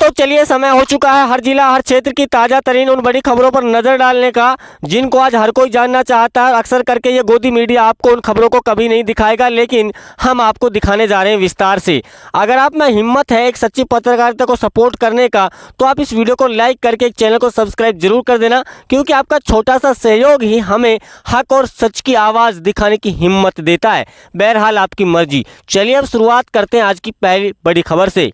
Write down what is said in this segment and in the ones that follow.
तो चलिए समय हो चुका है हर जिला हर क्षेत्र की ताज़ा तरीन उन बड़ी खबरों पर नज़र डालने का जिनको आज हर कोई जानना चाहता है। अक्सर करके ये गोदी मीडिया आपको उन खबरों को कभी नहीं दिखाएगा, लेकिन हम आपको दिखाने जा रहे हैं विस्तार से। अगर आप में हिम्मत है एक सच्ची पत्रकारिता को सपोर्ट करने का, तो आप इस वीडियो को लाइक करके एक चैनल को सब्सक्राइब जरूर कर देना, क्योंकि आपका छोटा सा सहयोग ही हमें हक और सच की आवाज़ दिखाने की हिम्मत देता है। बहरहाल आपकी मर्जी। चलिए अब शुरुआत करते हैं आज की पहली बड़ी खबर से।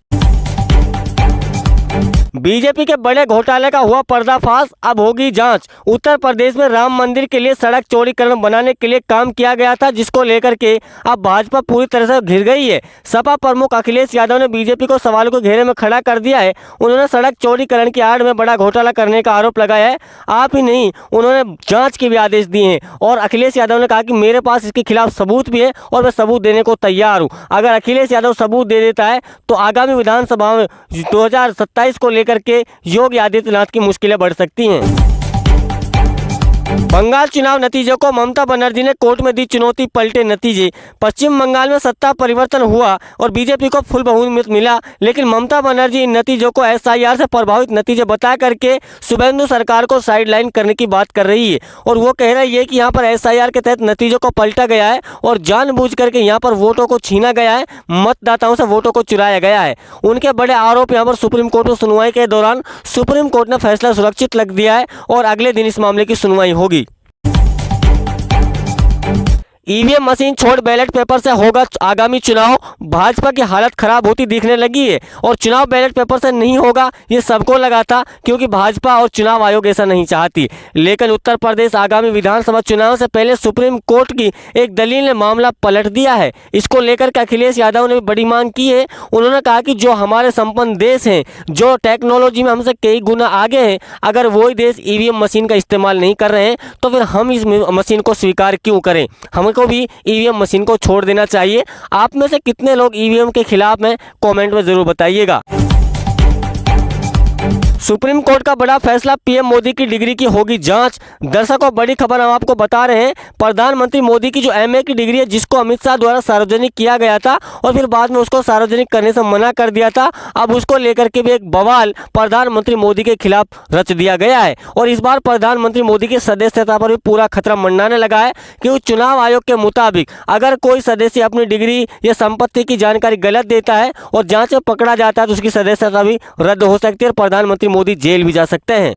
बीजेपी के बड़े घोटाले का हुआ पर्दाफाश, अब होगी जांच। उत्तर प्रदेश में राम मंदिर के लिए सड़क चौड़ीकरण बनाने के लिए काम किया गया था, जिसको लेकर के अब भाजपा पूरी तरह से घिर गई है। सपा प्रमुख अखिलेश यादव ने बीजेपी को सवालों के घेरे में खड़ा कर दिया है। उन्होंने सड़क चौड़ीकरण की आड़ में बड़ा घोटाला करने का आरोप लगाया है। आप ही नहीं, उन्होंने जाँच के भी आदेश दिए हैं और अखिलेश यादव ने कहा कि मेरे पास इसके खिलाफ सबूत भी है और मैं सबूत देने को तैयार हूँ। अगर अखिलेश यादव सबूत दे देता है तो आगामी विधानसभा में 2027 को लेकर के योगी आदित्यनाथ की मुश्किलें बढ़ सकती हैं। बंगाल चुनाव नतीजों को ममता बनर्जी ने कोर्ट में दी चुनौती, पलटे नतीजे। पश्चिम बंगाल में सत्ता परिवर्तन हुआ और बीजेपी को फुल बहुमत मिला, लेकिन ममता बनर्जी इन नतीजों को एसआईआर से प्रभावित नतीजे बता करके शुभेंदु सरकार को साइडलाइन करने की बात कर रही है। और वो कह रही है कि यहाँ पर एसआईआर के तहत नतीजों को पलटा गया है और जानबूझ करके यहाँ पर वोटों को छीना गया है, मतदाताओं से वोटों को चुराया गया है। उनके बड़े आरोप यहाँ पर सुप्रीम कोर्ट में सुनवाई के दौरान सुप्रीम कोर्ट ने फैसला सुरक्षित रख दिया है और अगले दिन इस मामले की सुनवाई होगी। ईवीएम मशीन छोड़ बैलेट पेपर से होगा आगामी चुनाव। भाजपा की हालत खराब होती दिखने लगी है और चुनाव बैलेट पेपर से नहीं होगा ये सबको लगा था, क्योंकि भाजपा और चुनाव आयोग ऐसा नहीं चाहती। लेकिन उत्तर प्रदेश आगामी विधानसभा चुनाव से पहले सुप्रीम कोर्ट की एक दलील ने मामला पलट दिया है। इसको लेकर के अखिलेश यादव ने भी बड़ी मांग की है। उन्होंने कहा कि जो हमारे संपन्न देश हैं, जो टेक्नोलॉजी में हमसे कई गुना आगे हैं, अगर वही देश ईवीएम मशीन का इस्तेमाल नहीं कर रहे हैं तो फिर हम इस मशीन को स्वीकार क्यों करें। को भी ईवीएम मशीन को छोड़ देना चाहिए। आप में से कितने लोग ईवीएम के खिलाफ हैं, कमेंट में जरूर बताइएगा। सुप्रीम कोर्ट का बड़ा फैसला, पीएम मोदी की डिग्री की होगी जांच। दर्शकों, बड़ी खबर हम आपको बता रहे हैं। प्रधानमंत्री मोदी की जो एमए की डिग्री है, जिसको अमित शाह द्वारा सार्वजनिक किया गया था और फिर बाद में उसको सार्वजनिक करने से मना कर दिया था, अब उसको लेकर के भी एक बवाल प्रधानमंत्री मोदी के खिलाफ रच दिया गया है। और इस बार प्रधानमंत्री मोदी की सदस्यता पर भी पूरा खतरा मंडाने लगा है, क्योंकि चुनाव आयोग के मुताबिक अगर कोई सदस्य अपनी डिग्री या संपत्ति की जानकारी गलत देता है और जांच में पकड़ा जाता है तो उसकी सदस्यता भी रद्द हो सकती है और प्रधानमंत्री मोदी जेल भी जा सकते हैं।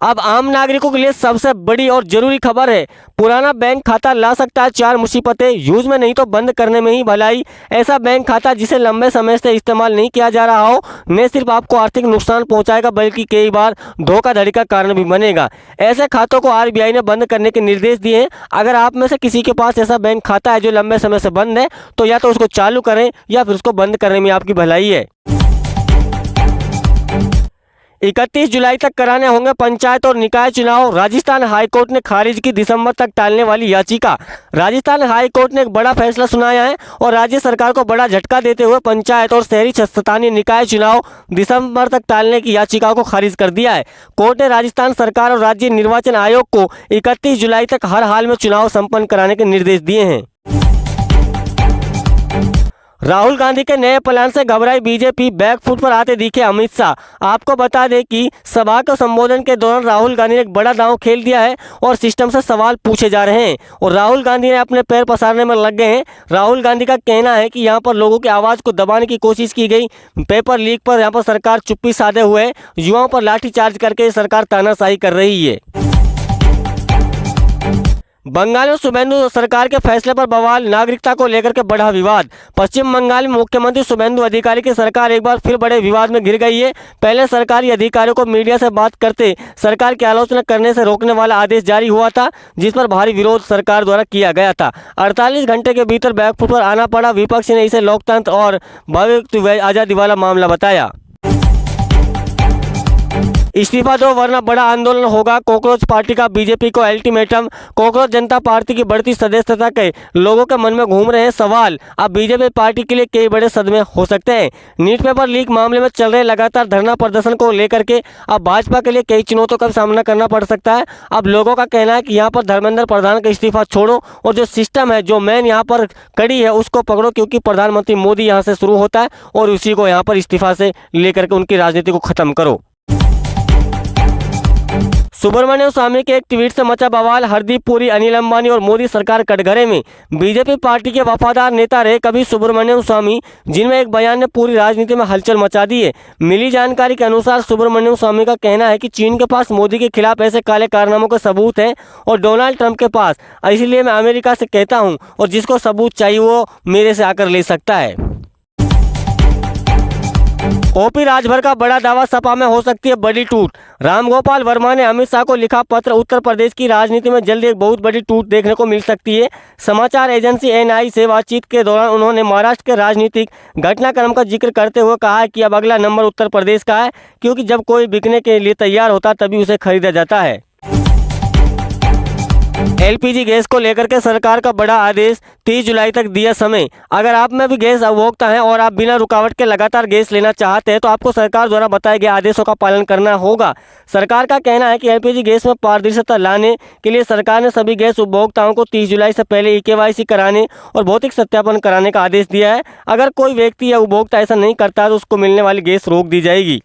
अब आम नागरिकों के लिए सबसे बड़ी और जरूरी खबर है, पुराना बैंक खाता ला सकता है 4 मुसीबतें, यूज में नहीं तो बंद करने में ही भलाई। ऐसा बैंक खाता जिसे लंबे समय से इस्तेमाल नहीं किया जा रहा हो, न सिर्फ आपको आर्थिक नुकसान पहुंचाएगा बल्कि कई बार धोखाधड़ी का कारण भी बनेगा। ऐसे खातों को आरबीआई ने बंद करने के निर्देश दिए हैं। अगर आप में से किसी के पास ऐसा बैंक खाता है जो लंबे समय से बंद है, तो या तो उसको चालू करें या फिर उसको बंद करने में आपकी भलाई है। 31 जुलाई तक कराने होंगे पंचायत और निकाय चुनाव। राजस्थान हाईकोर्ट ने खारिज की दिसंबर तक टालने वाली याचिका। राजस्थान हाईकोर्ट ने एक बड़ा फैसला सुनाया है और राज्य सरकार को बड़ा झटका देते हुए पंचायत और शहरी स्थानीय निकाय चुनाव दिसंबर तक टालने की याचिका को खारिज कर दिया है। कोर्ट ने राजस्थान सरकार और राज्य निर्वाचन आयोग को 31 जुलाई तक हर हाल में चुनाव संपन्न कराने के निर्देश दिए हैं। राहुल गांधी के नए प्लान से घबराई बीजेपी, बैकफुट पर आते दिखे अमित शाह। आपको बता दें कि सभा को संबोधन के दौरान राहुल गांधी ने एक बड़ा दांव खेल दिया है और सिस्टम से सवाल पूछे जा रहे हैं और राहुल गांधी ने अपने पैर पसारने में लग गए हैं। राहुल गांधी का कहना है कि यहाँ पर लोगों की आवाज़ को दबाने की कोशिश की गई। पेपर लीक पर यहाँ पर सरकार चुप्पी साधे हुए है, युवाओं पर लाठीचार्ज करके सरकार तानाशाही कर रही है। बंगाल में शुभेंदु सरकार के फैसले पर बवाल, नागरिकता को लेकर के बढ़ा विवाद। पश्चिम बंगाल में मुख्यमंत्री शुभेंदु अधिकारी की सरकार एक बार फिर बड़े विवाद में घिर गई है। पहले सरकारी अधिकारियों को मीडिया से बात करते सरकार की आलोचना करने से रोकने वाला आदेश जारी हुआ था, जिस पर भारी विरोध सरकार द्वारा किया गया था। 48 घंटे के भीतर बैकफुट पर आना पड़ा। विपक्ष ने इसे लोकतंत्र और भव्य आज़ादी वाला मामला बताया। इस्तीफा दो वरना बड़ा आंदोलन होगा। कॉकरोच पार्टी का बीजेपी को अल्टीमेटम। कॉकरोच जनता पार्टी की बढ़ती सदस्यता के लोगों के मन में घूम रहे हैं सवाल। अब बीजेपी पार्टी के लिए कई बड़े सदमे हो सकते हैं। नीट पेपर लीक मामले में चल रहे लगातार धरना प्रदर्शन को लेकर के अब भाजपा के लिए कई चुनौतियों का सामना करना पड़ सकता है। अब लोगों का कहना है कि यहाँ पर धर्मेंद्र प्रधान का इस्तीफा छोड़ो और जो सिस्टम है, जो मैन यहाँ पर कड़ी है, उसको पकड़ो, क्योंकि प्रधानमंत्री मोदी यहाँ से शुरू होता है और उसी को यहाँ पर इस्तीफा से लेकर के उनकी राजनीति को खत्म करो। सुब्रमण्यम स्वामी के एक ट्वीट से मचा बवाल। हरदीप पुरी, अनिल अंबानी और मोदी सरकार कटघरे में। बीजेपी पार्टी के वफादार नेता रहे कभी सुब्रमण्यम स्वामी, जिनमें एक बयान ने पूरी राजनीति में हलचल मचा दी है। मिली जानकारी के अनुसार सुब्रमण्यम स्वामी का कहना है कि चीन के पास मोदी के खिलाफ ऐसे काले कारनामों के सबूत हैं और डोनाल्ड ट्रंप के पास, इसलिए मैं अमेरिका से कहता हूँ और जिसको सबूत चाहिए वो मेरे से आकर ले सकता है। ओपी राजभर का बड़ा दावा, सपा में हो सकती है बड़ी टूट। रामगोपाल वर्मा ने अमित शाह को लिखा पत्र। उत्तर प्रदेश की राजनीति में जल्द एक बहुत बड़ी टूट देखने को मिल सकती है। समाचार एजेंसी एनआई से बातचीत के दौरान उन्होंने महाराष्ट्र के राजनीतिक घटनाक्रम का जिक्र करते हुए कहा है कि अब अगला नंबर उत्तर प्रदेश का है, क्योंकि जब कोई बिकने के लिए तैयार होता तभी उसे खरीदा जाता है। एलपीजी गैस को लेकर के सरकार का बड़ा आदेश, 30 जुलाई तक दिया समय। अगर आप में भी गैस उपभोक्ता हैं और आप बिना रुकावट के लगातार गैस लेना चाहते हैं तो आपको सरकार द्वारा बताए गए आदेशों का पालन करना होगा। सरकार का कहना है कि एलपीजी गैस में पारदर्शिता लाने के लिए सरकार ने सभी गैस उपभोक्ताओं को 30 जुलाई से पहले केवाईसी कराने और भौतिक सत्यापन कराने का आदेश दिया है। अगर कोई व्यक्ति या उपभोक्ता ऐसा नहीं करता तो उसको मिलने वाली गैस रोक दी जाएगी।